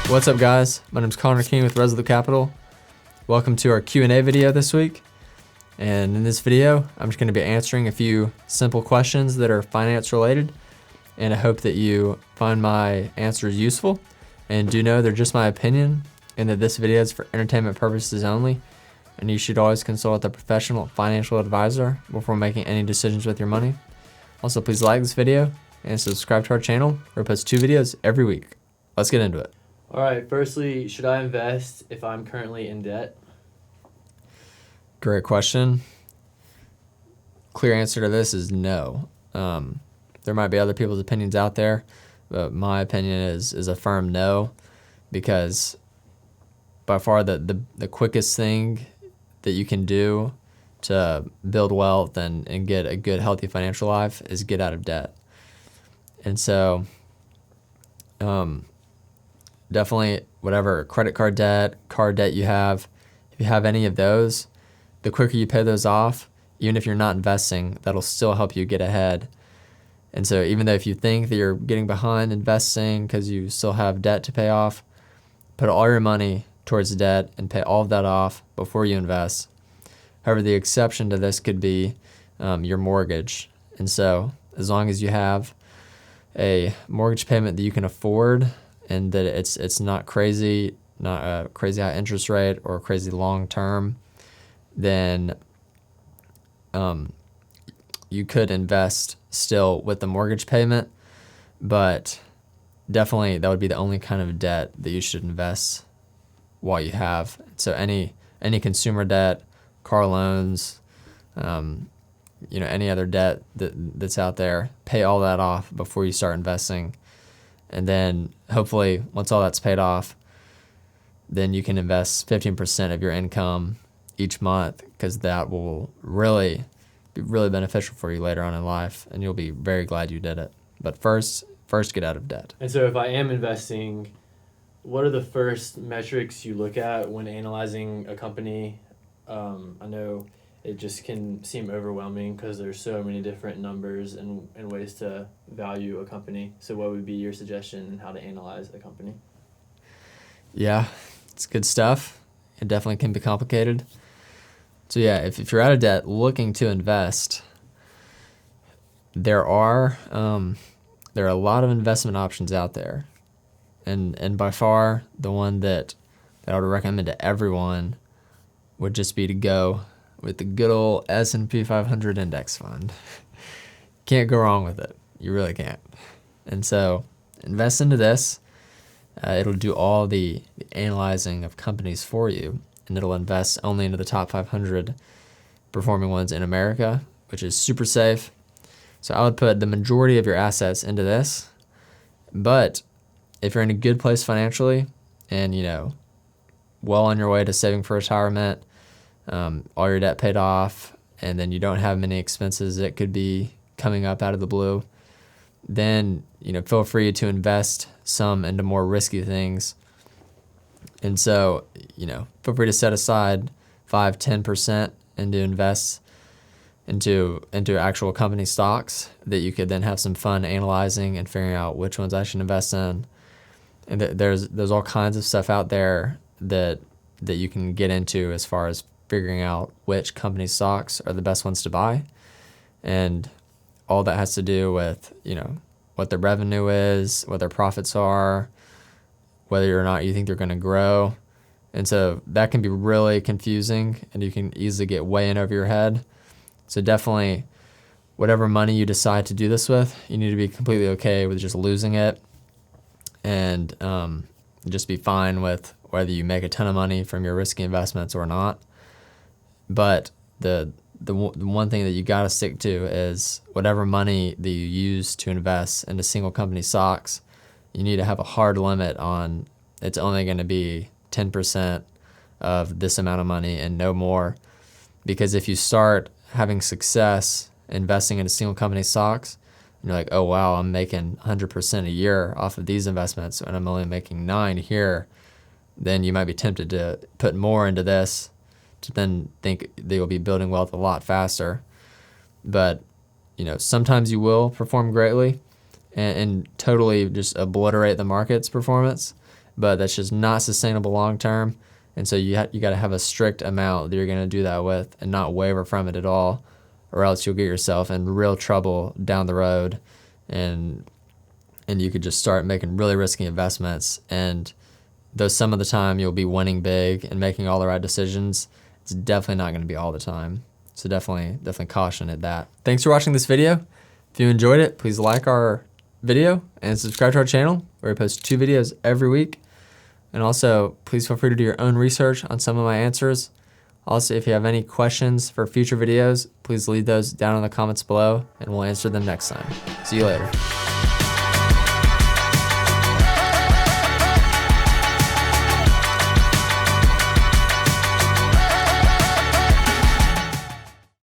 What's up, guys? My name is Connor King with Resolute Capital. Welcome to our Q&A video this week. And in this video, I'm just going to be answering a few simple questions that are finance related. And I hope that you find my answers useful. And do know they're just my opinion and that this video is for entertainment purposes only. And you should always consult a professional financial advisor before making any decisions with your money. Also, please like this video and subscribe to our channel. We post 2 videos every week. Let's get into it. All right, firstly, should I invest if I'm currently in debt? Great question. Clear answer to this is no. There might be other people's opinions out there, but my opinion is a firm no, because by far the quickest thing that you can do to build wealth and get a good, healthy financial life is get out of debt. And so definitely whatever credit card debt, car debt you have, if you have any of those, the quicker you pay those off, even if you're not investing, that'll still help you get ahead. And so even though if you think that you're getting behind investing because you still have debt to pay off, put all your money towards debt and pay all of that off before you invest. However, the exception to this could be your mortgage. And so as long as you have a mortgage payment that you can afford and that it's not crazy, not a crazy high interest rate or crazy long term, then you could invest still with the mortgage payment, but definitely that would be the only kind of debt that you should invest while you have. So any consumer debt, car loans, any other debt that's out there, pay all that off before you start investing. And then hopefully once all that's paid off, then you can invest 15% of your income each month, because that will really be really beneficial for you later on in life, and you'll be very glad you did it. But first get out of debt. And so if I am investing, what are the first metrics you look at when analyzing a company? I know it just can seem overwhelming because there's so many different numbers and ways to value a company. So what would be your suggestion on how to analyze a company? Yeah, it's good stuff. It definitely can be complicated. So yeah, if you're out of debt looking to invest, there are a lot of investment options out there. And by far the one that I would recommend to everyone would just be to go with the good old S&P 500 index fund. Can't go wrong with it. You really can't. And so invest into this. It'll do all the analyzing of companies for you, and it'll invest only into the top 500 performing ones in America, which is super safe. So I would put the majority of your assets into this. But if you're in a good place financially and, well on your way to saving for retirement, all your debt paid off, and then you don't have many expenses that could be coming up out of the blue, then, feel free to invest some into more risky things. And so, feel free to set aside 5-10% and to invest into actual company stocks that you could then have some fun analyzing and figuring out which ones I should invest in. And there's all kinds of stuff out there that you can get into as far as figuring out which company stocks are the best ones to buy. And all that has to do with, what their revenue is, what their profits are, whether or not you think they're going to grow. And so that can be really confusing, and you can easily get way in over your head. So definitely, whatever money you decide to do this with, you need to be completely okay with just losing it, and just be fine with whether you make a ton of money from your risky investments or not. But the one thing that you got to stick to is whatever money that you use to invest into single company stocks, you need to have a hard limit on it's only going to be 10% of this amount of money and no more. Because if you start having success investing into single company stocks, and you're like, oh wow, I'm making 100% a year off of these investments and I'm only making 9 here, then you might be tempted to put more into this to then think that you'll be building wealth a lot faster. But, sometimes you will perform greatly and totally just obliterate the market's performance. but that's just not sustainable long term. And so you got to have a strict amount that you're going to do that with and not waver from it at all, or else you'll get yourself in real trouble down the road, and you could just start making really risky investments. And though some of the time you'll be winning big and making all the right decisions, it's definitely not going to be all the time. So definitely caution at that. Thanks for watching this video. If you enjoyed it, please like our video and subscribe to our channel, where we post 2 videos every week. And also, please feel free to do your own research on some of my answers. Also, if you have any questions for future videos, please leave those down in the comments below, and we'll answer them next time. See you later.